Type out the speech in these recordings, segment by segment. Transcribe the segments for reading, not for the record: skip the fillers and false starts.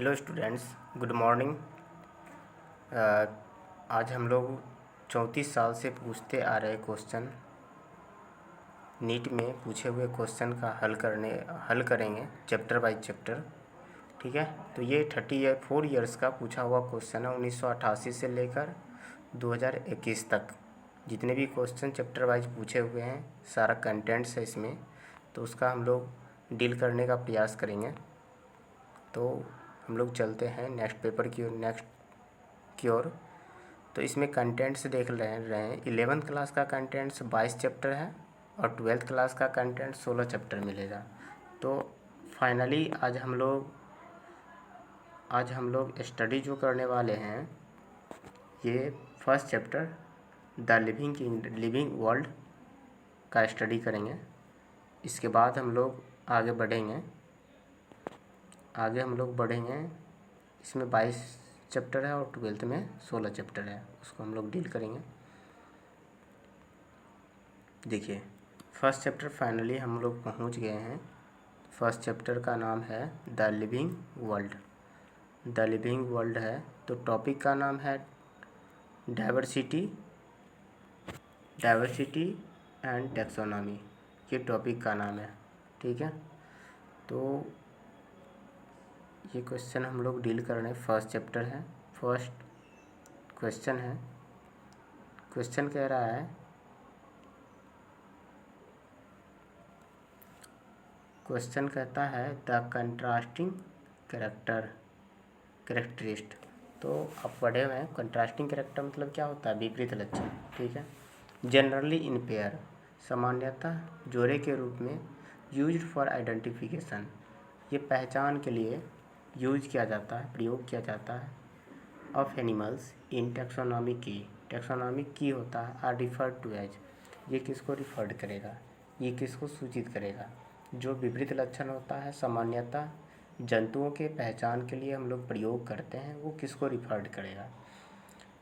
Hello students, good morning. आज हम लोग 34 साल से पूछते आ रहे क्वेश्चन, नीट में पूछे हुए क्वेश्चन का हल करेंगे चैप्टर बाय चैप्टर। ठीक है, तो ये 4 ईयर्स का पूछा हुआ क्वेश्चन है। 1988 से लेकर 2021 तक जितने भी क्वेश्चन चैप्टर वाइज पूछे हुए हैं, सारा कंटेंट्स है इसमें, तो उसका हम लोग डील करने का प्रयास करेंगे। तो हम लोग चलते हैं नेक्स्ट पेपर की ओर। तो इसमें कंटेंट्स देख रहे हैं 11th क्लास का कंटेंट्स 22 चैप्टर है और 12th क्लास का कंटेंट 16 चैप्टर मिलेगा। तो फाइनली आज हम लोग स्टडी जो करने वाले हैं, ये first chapter the living world का स्टडी करेंगे। इसके बाद हम लोग आगे बढ़ेंगे। इसमें 22 चैप्टर है और 12th में 16 चैप्टर है, उसको हम लोग डील करेंगे। देखिए, फर्स्ट चैप्टर फाइनली हम लोग पहुंच गए हैं। फर्स्ट चैप्टर का नाम है the living world. The living world है, तो टॉपिक का नाम है डाइवर्सिटी एंड टैक्सोनॉमी। ये टॉपिक का नाम है, ठीक है। तो ये क्वेश्चन हम लोग डील कर रहे हैं। फर्स्ट चैप्टर है, फर्स्ट क्वेश्चन है। क्वेश्चन कह रहा है, क्वेश्चन कहता है द कंट्रास्टिंग कैरेक्टरिस्ट। तो आप पढ़े हुए हैं, कंट्रास्टिंग कैरेक्टर मतलब क्या होता है? विपरीत लक्षण, ठीक है। जनरली इन पेयर, सामान्यतः जोड़े के रूप में। यूज्ड फॉर आइडेंटिफिकेशन, ये पहचान के लिए यूज किया जाता है, प्रयोग किया जाता है। ऑफ एनिमल्स इन टैक्सोनॉमी की होता है। आर रिफर टू एज, ये किसको रिफर्ड करेगा, ये किसको सूचित करेगा? जो विपरीत लक्षण होता है सामान्यतः जंतुओं के पहचान के लिए हम लोग प्रयोग करते हैं, वो किसको रिफर्ड करेगा?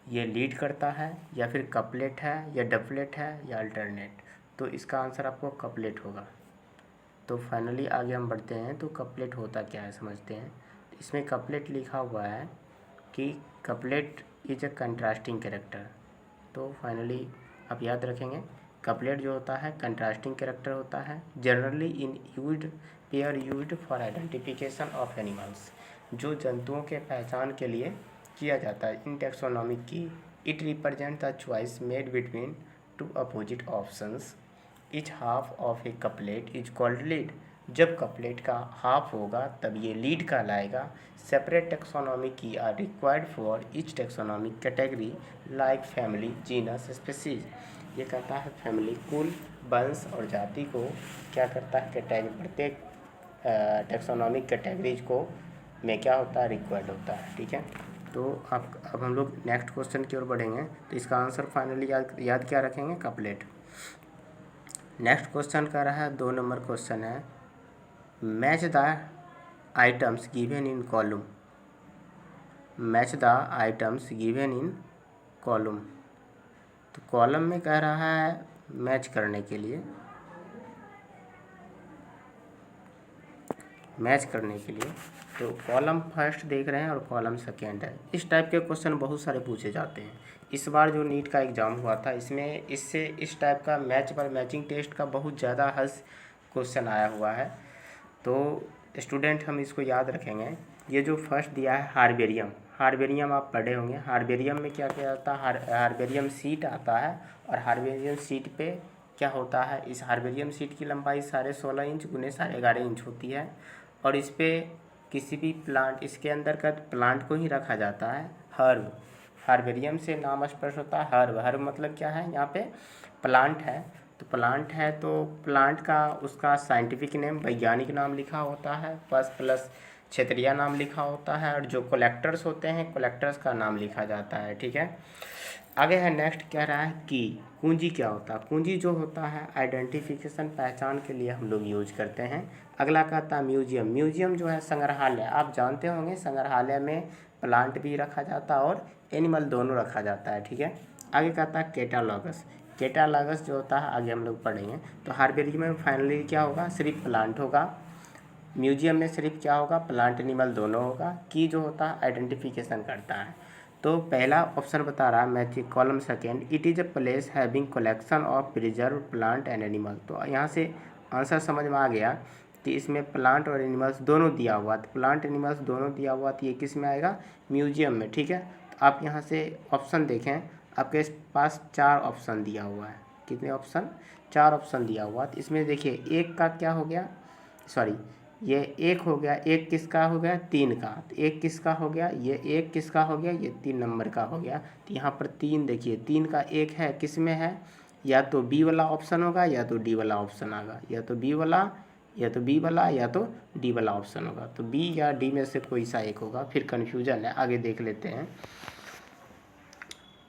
ये लीड करता है या फिर कपलेट है या डबलेट है या अल्टरनेट? तो इसका आंसर आपको कपलेट होगा। तो फाइनली आगे हम बढ़ते हैं। तो कपलेट होता क्या है समझते हैं। इसमें कपलेट लिखा हुआ है कि couplet is a contrasting character. तो फाइनली आप याद रखेंगे, कपलेट जो होता है कंट्रास्टिंग कैरेक्टर होता है। Generally in used for identification of animals, जो जंतुओं के पहचान के लिए किया जाता है। In taxonomy key, it represent the choice made between two opposite options. Each half of a couplet is called lead. जब कपलेट का हाफ होगा तब ये लीड कहलाएगा। Separate taxonomy key are required for each taxonomic category like family, genus, species. ये कहता है family, कुल, वंश और जाति को क्या करता है, प्रत्येक टैक्सोनॉमिक कैटेगरीज को में क्या होता है, रिक्वायर्ड होता है, ठीक है। तो अब हम लोग नेक्स्ट क्वेश्चन की ओर बढ़ेंगे। तो इसका आंसर फाइनली याद क्या रखेंगे, कपलेट। नेक्स्ट क्वेश्चन कर रहा है, 2 नंबर क्वेश्चन है, match the items given in column. Match the items given in column. तो कॉलम में कह रहा है मैच करने के लिए, तो कॉलम फर्स्ट देख रहे हैं और कॉलम सेकेंड है। इस टाइप के क्वेश्चन बहुत सारे पूछे जाते हैं। इस बार जो नीट का एग्ज़ाम हुआ था, इसमें इस टाइप का मैचिंग टेस्ट का बहुत ज़्यादा क्वेश्चन आया हुआ है। तो स्टूडेंट हम इसको याद रखेंगे। ये जो फर्स्ट दिया है हार्बेरियम आप पढ़े होंगे। हार्बेरियम में क्या क्या आता है, हार्बेरियम सीट आता है, और हार्बेरियम सीट पे क्या होता है, इस हार्बेरियम सीट की लंबाई 16.5 इंच गुने 11.5 इंच होती है। और इस पर किसी भी प्लांट, इसके अंदर का प्लांट को ही रखा जाता है। हर्ब, हार्बेरियम से नाम स्पष्ट होता है हर्ब मतलब क्या है, यहाँ पे प्लांट है। तो प्लांट है तो प्लांट का उसका साइंटिफिक नेम, वैज्ञानिक नाम लिखा होता है, प्लस क्षेत्रीय नाम लिखा होता है, और जो कलेक्टर्स होते हैं कलेक्टर्स का नाम लिखा जाता है, ठीक है। आगे है नेक्स्ट कह रहा है कि कुंजी क्या होता है। कुंजी जो होता है आइडेंटिफिकेशन, पहचान के लिए हम लोग यूज करते हैं। अगला कहता है म्यूजियम जो है संग्रहालय। आप जानते होंगे संग्रहालय में प्लांट भी रखा जाता है और एनिमल दोनों रखा जाता है, ठीक है। आगे कहता है कैटालॉगस जो होता है आगे हम लोग पढ़ेंगे। तो हार्बेरियम में फाइनली क्या होगा, सिर्फ प्लांट होगा। म्यूजियम में सिर्फ क्या होगा, प्लांट एनिमल दोनों होगा। की जो होता है आइडेंटिफिकेशन करता है। तो पहला ऑप्शन बता रहा है mythic column second, it is a place having collection of preserve plant and animal. तो यहाँ से आंसर समझ में आ गया कि इसमें प्लांट और एनिमल्स दोनों दिया हुआ, तो प्लांट एनिमल्स दोनों दिया हुआ, तो ये किस में आएगा, म्यूजियम में। ठीक है, तो आप यहाँ से ऑप्शन देखें, आपके पास 4 ऑप्शन दिया हुआ है। कितने ऑप्शन, 4 ऑप्शन दिया हुआ। तो इसमें देखिए एक का क्या हो गया, सॉरी ये एक हो गया, एक किसका हो गया, 3 का। तो एक किसका हो गया, ये एक किसका हो गया, ये 3 नंबर का हो गया। तो यहाँ पर 3 देखिए, 3 का एक है, किस में है, या तो बी वाला ऑप्शन होगा या तो डी वाला ऑप्शन आएगा, या तो बी वाला या तो बी वाला या तो डी वाला ऑप्शन होगा। तो बी या डी में से कोई सा एक होगा, फिर कन्फ्यूजन है। आगे देख लेते हैं।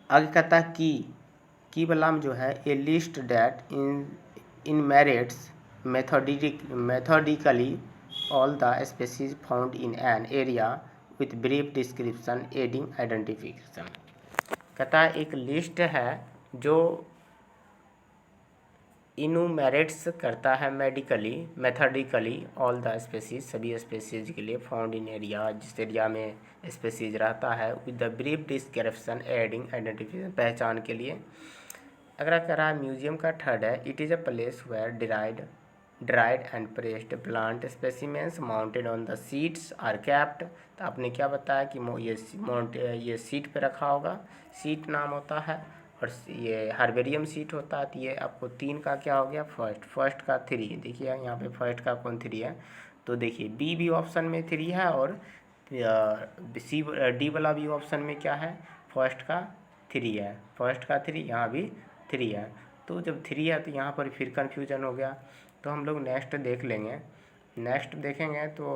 आगे कहता है की वाला में जो है, a list that in merits methodically all the species found in an area with brief description aiding identification। कहता है एक लिस्ट है जो इनूमेरेट्स करता है मेथडिकली ऑल द स्पेसीज, सभी स्पेसीज के लिए, फाउंड इन एरिया, जिस एरिया में स्पेसीज रहता है, with the brief description adding identification, पहचान के लिए। अगला कह रहा है म्यूजियम का थर्ड है, it is a place where dried and pressed plant specimens mounted on the sheets are kept. तो आपने क्या बताया कि ये सीट पे रखा होगा, सीट नाम होता है, और ये हार्बेरियम सीट होता है। तो ये आपको 3 का क्या हो गया, फर्स्ट का 3। देखिए यहाँ पे फर्स्ट का कौन 3 है, तो देखिए बी भी ऑप्शन में 3 है, और सी डी वाला भी ऑप्शन में क्या है, फर्स्ट का 3 है, फर्स्ट का 3, यहाँ भी 3 है। तो जब 3 है तो यहाँ पर फिर कन्फ्यूजन हो गया। तो हम लोग नेक्स्ट देख लेंगे, नेक्स्ट देखेंगे तो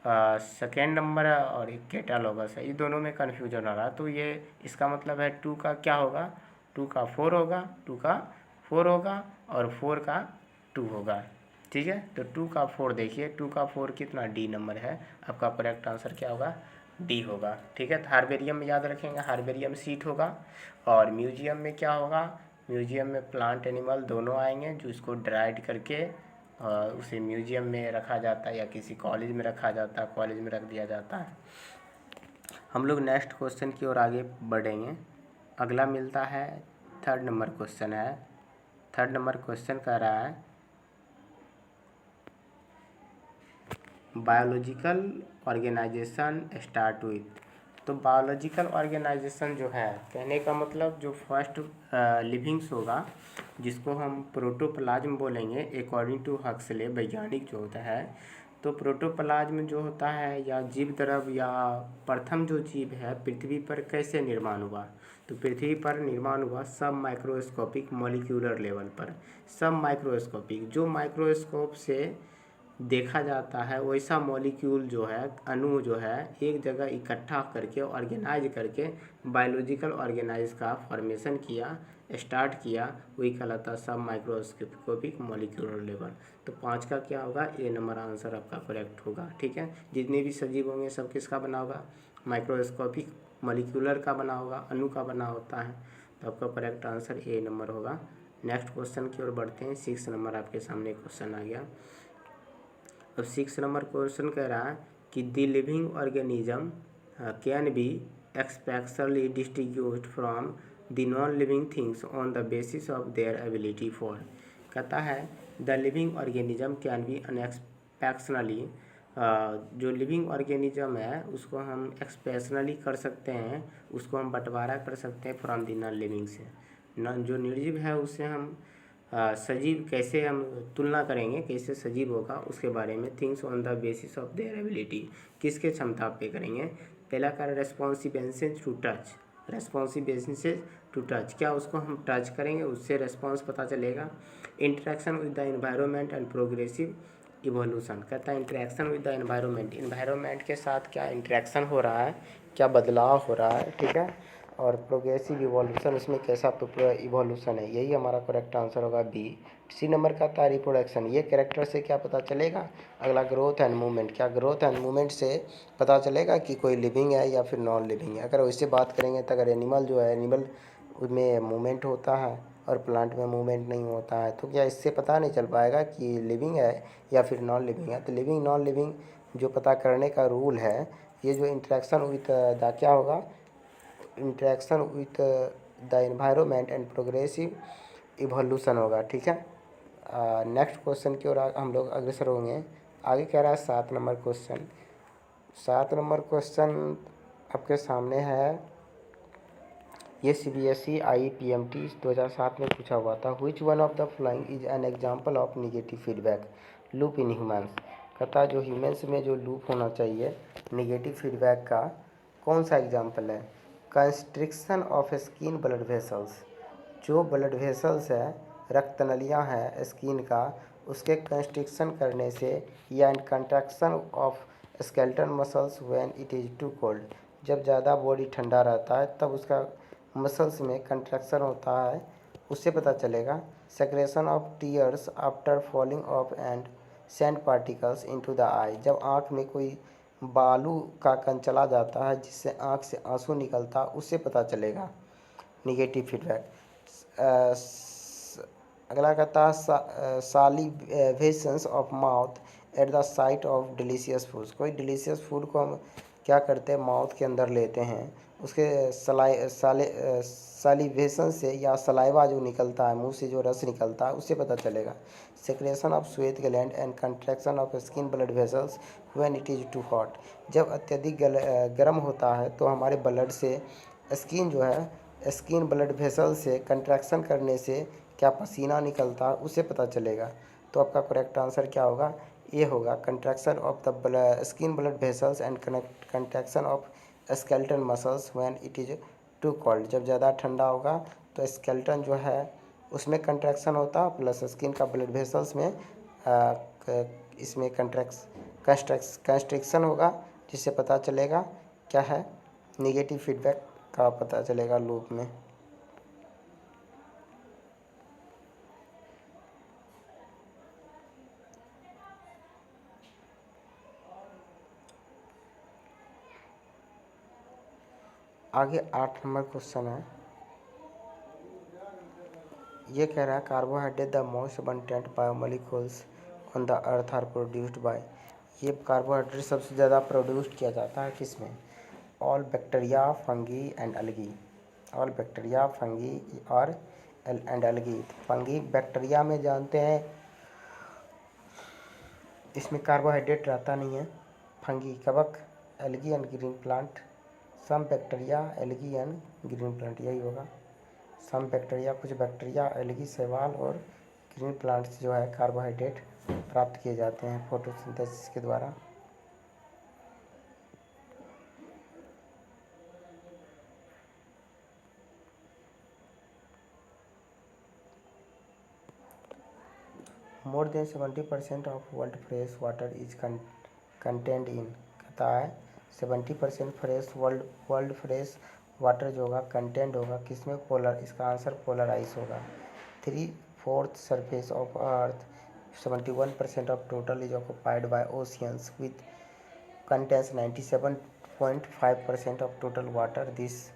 सेकेंड नंबर और एक कैटालॉगस है, ये दोनों में कन्फ्यूजन हो रहा है। तो ये इसका मतलब है 2 का क्या होगा, 2 का 4 होगा, 2 का 4 होगा, और 4 का 2 होगा। ठीक है, तो 2 का 4 देखिए, 2 का 4 कितना, डी नंबर है। आपका करेक्ट आंसर क्या होगा, डी होगा। ठीक है, तो हार्बेरियम में याद रखेंगे, हार्बेरियम सीट होगा। और म्यूजियम में क्या होगा, म्यूजियम में प्लांट एनिमल दोनों आएंगे, जो इसको ड्राइड करके उसे म्यूजियम में रखा जाता है, या किसी कॉलेज में रखा जाता है, कॉलेज में रख दिया जाता है। हम लोग नेक्स्ट क्वेश्चन की ओर आगे बढ़ेंगे। अगला मिलता है 3rd नंबर क्वेश्चन है। 3rd नंबर क्वेश्चन कह रहा है बायोलॉजिकल ऑर्गेनाइजेशन स्टार्ट विथ। तो बायोलॉजिकल ऑर्गेनाइजेशन जो है, कहने का मतलब जो फर्स्ट लिविंग्स होगा, जिसको हम प्रोटोप्लाज्म बोलेंगे अकॉर्डिंग टू हक्सले, वैज्ञानिक जो होता है। तो प्रोटोप्लाज्म जो होता है, या जीव द्रव, या प्रथम जो जीव है पृथ्वी पर कैसे निर्माण हुआ, तो पृथ्वी पर निर्माण हुआ सब माइक्रोस्कोपिक मॉलिक्यूलर लेवल पर। सब माइक्रोस्कोपिक, जो माइक्रोस्कोप से देखा जाता है वैसा मॉलिक्यूल जो है, अणु जो है, एक जगह इकट्ठा करके ऑर्गेनाइज करके बायोलॉजिकल ऑर्गेनाइज का फॉर्मेशन किया, स्टार्ट किया, वही कहलाता सब माइक्रोस्कोपिक मॉलिक्यूलर लेवल। तो 5 का क्या होगा, ए नंबर आंसर आपका करेक्ट होगा। ठीक है, जितने भी सजीव होंगे सब किसका बना होगा, माइक्रोस्कोपिक मॉलिक्यूलर का बना होगा, अणु का बना होता है। तो आपका करेक्ट आंसर ए नंबर होगा। नेक्स्ट क्वेश्चन की ओर बढ़ते हैं। 6 नंबर आपके सामने क्वेश्चन आ गया। अब 6 नंबर क्वेश्चन कह रहा है कि the living organism can be exceptionally distinguished from the non living things on the basis of their ability for. कहता है the living organism can be unexceptionally, जो लिविंग ऑर्गेनिज्म है उसको हम एक्सपेशनली कर सकते हैं, उसको हम बंटवारा कर सकते हैं फ्रॉम द नॉन लिविंग से। जो निर्जीव है उससे हम सजीव कैसे हम तुलना करेंगे, कैसे सजीव होगा, उसके बारे में। Things on the basis of their ability, किसके क्षमता पे करेंगे। पहला कार्य responsibility to touch, responsibility to touch, क्या उसको हम टच करेंगे, उससे रेस्पॉन्स पता चलेगा। Interaction with the environment and progressive evolution. कहता है interaction with the environment, environment के साथ क्या इंटरेक्शन हो रहा है, क्या बदलाव हो रहा है। ठीक है, और प्रोग्रेसिव इवोल्यूशन, इसमें कैसा इवोल्यूशन है, यही हमारा करेक्ट आंसर होगा बी। सी नंबर का था रिप्रोडक्शन, ये कैरेक्टर से क्या पता चलेगा। अगला ग्रोथ एंड मूवमेंट, क्या ग्रोथ एंड मूवमेंट से पता चलेगा कि कोई लिविंग है या फिर नॉन लिविंग है। अगर वैसे बात करेंगे तो अगर एनिमल जो है, एनिमल में मूवमेंट होता है, और प्लांट में मूवमेंट नहीं होता है, तो क्या इससे पता नहीं चल पाएगा कि लिविंग है या फिर नॉन लिविंग है। तो लिविंग नॉन लिविंग जो पता करने का रूल है, ये जो इंटरेक्शन विथ द क्या होगा, interaction with the environment and progressive evolution होगा। ठीक है, नेक्स्ट क्वेश्चन की ओर हम लोग अग्रसर होंगे। आगे कह रहा है 7 नंबर क्वेश्चन। 7 नंबर क्वेश्चन आपके सामने है, ये CBSE IPMT 2007 में पूछा हुआ था। Which one of the following is an example of negative feedback loop in humans. कहता जो ह्यूमन्स में जो लूप होना चाहिए निगेटिव फीडबैक का, कौन सा एग्जाम्पल है। Constriction of skin blood vessels, जो ब्लड वेसल्स है, रक्त नलियाँ हैं स्किन का, उसके कंस्ट्रिक्शन करने से, या in contraction of skeleton muscles when it is too cold, जब ज़्यादा बॉडी ठंडा रहता है तब उसका मसल्स में कंट्रैक्शन होता है, उससे पता चलेगा। Secretion of tears after falling of and sand particles into the eye, जब आँख में कोई बालू का कण चला जाता है जिससे आँख से आंसू निकलता, उससे पता चलेगा निगेटिव फीडबैक। अगला कहता है salivations of mouth at the sight of delicious foods, कोई डिलीशियस फूड को हम क्या करते हैं, माउथ के अंदर लेते हैं, उसके सालिवेशन से या सलाइवा जो निकलता है, मुंह से जो रस निकलता है, उससे पता चलेगा। Secretion of sweat gland and contraction of skin blood vessels when it is too hot, जब अत्यधिक गर्म होता है तो हमारे ब्लड से स्किन जो है, स्किन ब्लड वेसल से कंट्रैक्शन करने से क्या पसीना निकलता है, उससे पता चलेगा। तो आपका करेक्ट आंसर क्या होगा, ये होगा contraction of the skin blood vessels and contraction of skeleton muscles when it is too cold, जब ज़्यादा ठंडा होगा तो स्केलेटन जो है उसमें कंट्रैक्शन होता, प्लस स्किन का ब्लड वेसल्स में इसमें कंस्ट्रिक्शन होगा, जिससे पता चलेगा क्या है, निगेटिव फीडबैक का पता चलेगा लूप में। आगे 8 नंबर क्वेश्चन है, ये कह रहा है carbohydrate the most abundant biomolecules on the earth are produced by, ये कार्बोहाइड्रेट सबसे ज़्यादा प्रोड्यूस्ड किया जाता है किसमें, all bacteria fungi and algae, all bacteria fungi और एंड अलगी। फंगी बैक्टीरिया में जानते हैं इसमें कार्बोहाइड्रेट रहता नहीं है, फंगी कवक, algae and green plant, some bacteria algae and green plant, यही होगा। सम बैक्टीरिया, कुछ बैक्टीरिया, एल्गी, शैवाल और ग्रीन प्लांट्स जो है कार्बोहाइड्रेट प्राप्त किए जाते हैं फोटोसिंथेसिस के द्वारा। More than 70% of world fresh water is contained in, कहता है 70% फ्रेश वर्ल्ड फ्रेश वाटर जो होगा कंटेंट होगा किसमें, पोलर, इसका आंसर पोलर आइस होगा। 3/4 surface of earth 71% of total is occupied by oceans with contains 97.5% of total water, this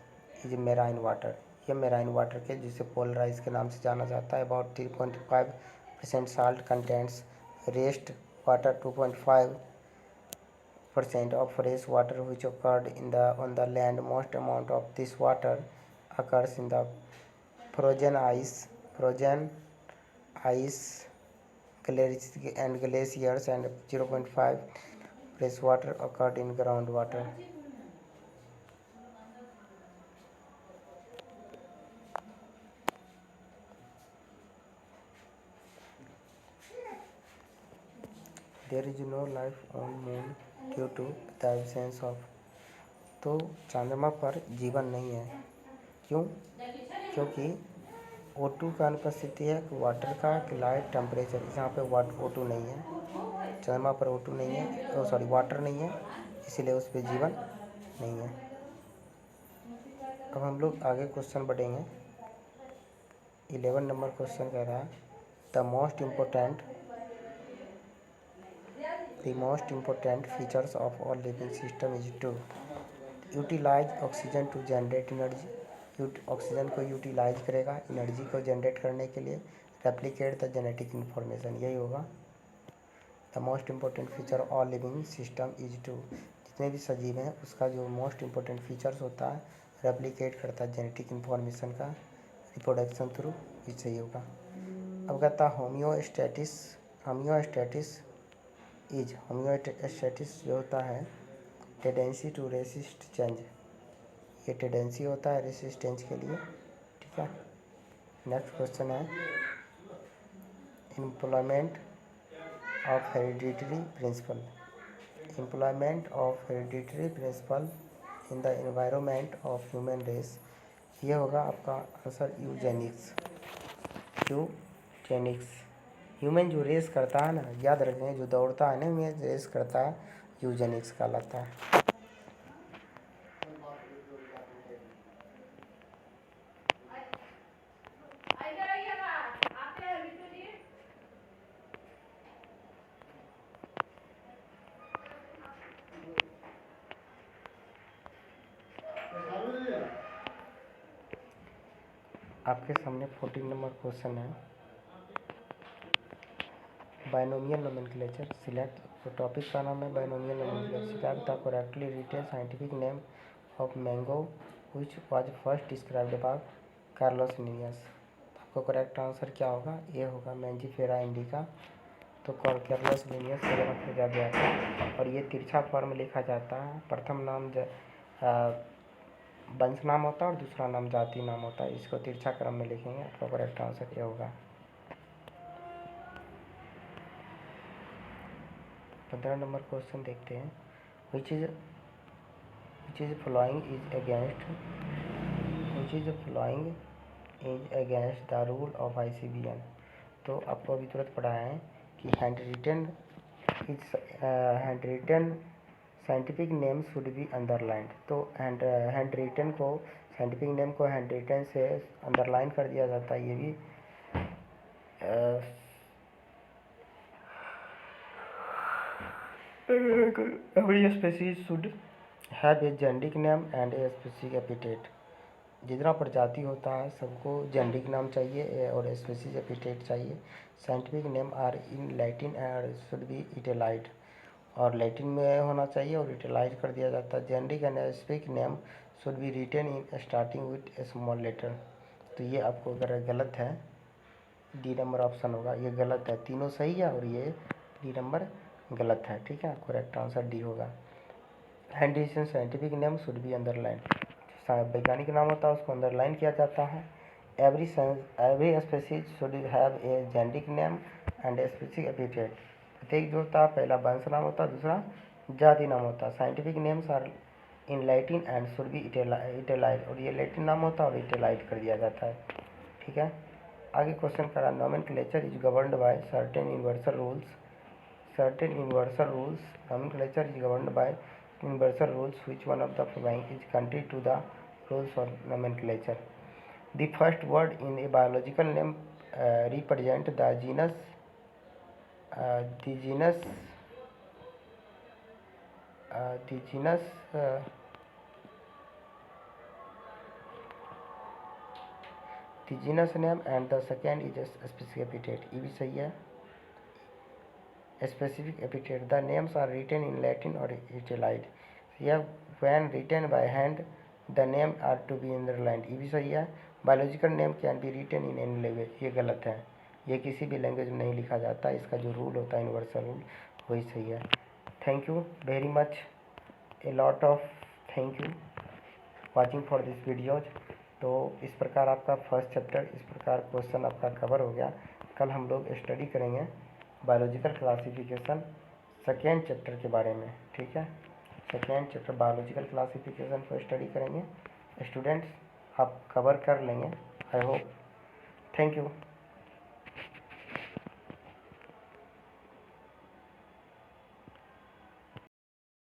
is marine water, ये marine water के जिसे पोलर आइस के नाम से जाना जाता है। About 3.5% salt contains, rest water 2.5% of fresh water which occurred on the land. Most amount of this water occurs in the frozen ice and glaciers, and 0.5 fresh water occurred in groundwater. There is no life on moon due to the absence of, तो चंद्रमा पर जीवन नहीं है, क्यों, क्योंकि O2 का अनुपस्थिति है, वाटर का लाइट टेम्परेचर, यहाँ पे O2 नहीं है, चंद्रमा पर O2 नहीं है, वाटर नहीं है, इसीलिए उस पर जीवन नहीं है। अब हम लोग आगे क्वेश्चन बढ़ेंगे। 11 नंबर क्वेश्चन कह रहा है the most important features of all living system is to utilise oxygen to generate energy, oxygen को यूटिलाइज करेगा एनर्जी को जनरेट करने के लिए, रेप्लिकेट द जेनेटिक इन्फॉर्मेशन, यही होगा। The most important feature all living system is to, जितने भी सजीव हैं उसका जो मोस्ट इम्पोर्टेंट फीचर्स होता है रेप्लिकेट करता है जेनेटिक इन्फॉर्मेशन का, रिप्रोडक्शन थ्रू, इससे ही होगा। अब कहता होम्योस्टैटिस, होम्योस्टैटिस जो होता है टेंडेंसी टू रेसिस्ट चेंज, ये टेंडेंसी होता है रेसिस्टेंस के लिए, ठीक है। नेक्स्ट क्वेश्चन है employment of hereditary principle, employment of hereditary principle in the environment of human race, ये होगा आपका आंसर यूजेनिक्स। ह्यूमन जो रेस करता है ना, याद रखें, जो दौड़ता है ना ह्यूमन रेस करता है, यूजेनिक्स कहलाता है। आपके सामने 14 नंबर क्वेश्चन है, बायनोमियल नोमेनक्लेचर सिलेक्ट, तो टॉपिक का नाम है binomial nomenclature, select the correctly written scientific name of mango which was first described by Carlos Linnaeus. आपको करेक्ट आंसर क्या होगा, ये होगा मैंजीफेरा इंडिका। तो कार्लोस लिनियस वगैरह खोजा गया था, और ये तिरछा फॉर्म लिखा जाता है, प्रथम नाम वंश नाम होता है और दूसरा नाम जाति नाम होता है, इसको तिरछा क्रम में लिखेंगे। आपका करेक्ट आंसर ये होगा। 15 नंबर क्वेश्चन देखते हैं, which is following is against the rule of ICBN। तो आपको अभी तुरंत पढ़ा है कि handwritten scientific name should be underlined, तो हैंड रिटन को साइंटिफिक नेम को हैंड रिटन से अंडरलाइन कर दिया जाता है, ये भी every species should have a genetic name and a specific epithet. जितना प्रजाति होता है सबको जेनेटिक नाम चाहिए और स्पेसिफिक एपिटेट चाहिए। Scientific name are in Latin and should be italicised, और लैटिन में होना चाहिए और इटैलाइज कर दिया जाता है। Generic and specific name should be written in starting with a small letter. तो ये आपको अगर गलत है, डी नंबर ऑप्शन होगा, ये गलत है, तीनों सही है और ये डी नंबर गलत है, ठीक है। करेक्ट आंसर डी होगा। Handwritten scientific name should be underline, वैज्ञानिक नाम होता है उसको अंडरलाइन किया जाता है। Every species should have a generic name and a specific epithet. प्रत्येक जो होता है पहला वंश नाम होता है, दूसरा जाति नाम होता है। Scientific names are in Latin and should be italicise, और ये लैटिन नाम होता है और इटैलाइज कर दिया जाता है, ठीक है। आगे क्वेश्चन करा, nomenclature is governed by certain universal rules, nomenclature is governed by universal rules, which one of the following is contrary to the rules of nomenclature? The first word in a biological name represent the genus name, and the second is a specific epithet, ये भी सही है। Specific epithet, the names are written in Latin or italicized, yeah, when written by hand the name are to be underlined, ये भी सही है। Biological name can be written in any language, ये गलत है, ये किसी भी लैंग्वेज में नहीं लिखा जाता, इसका जो रूल होता है यूनिवर्सल रूल वही सही है। Thank you very much, a lot of thank you watching for this videos. तो इस प्रकार आपका फर्स्ट चैप्टर, इस प्रकार क्वेश्चन आपका कवर हो गया। कल हम लोग स्टडी करेंगे बायोलॉजिकल क्लासिफिकेशन सेकेंड चैप्टर के बारे में, ठीक है। सेकेंड चैप्टर बायोलॉजिकल क्लासिफिकेशन को स्टडी करेंगे। स्टूडेंट्स आप कवर कर लेंगे, आई होप। Thank you.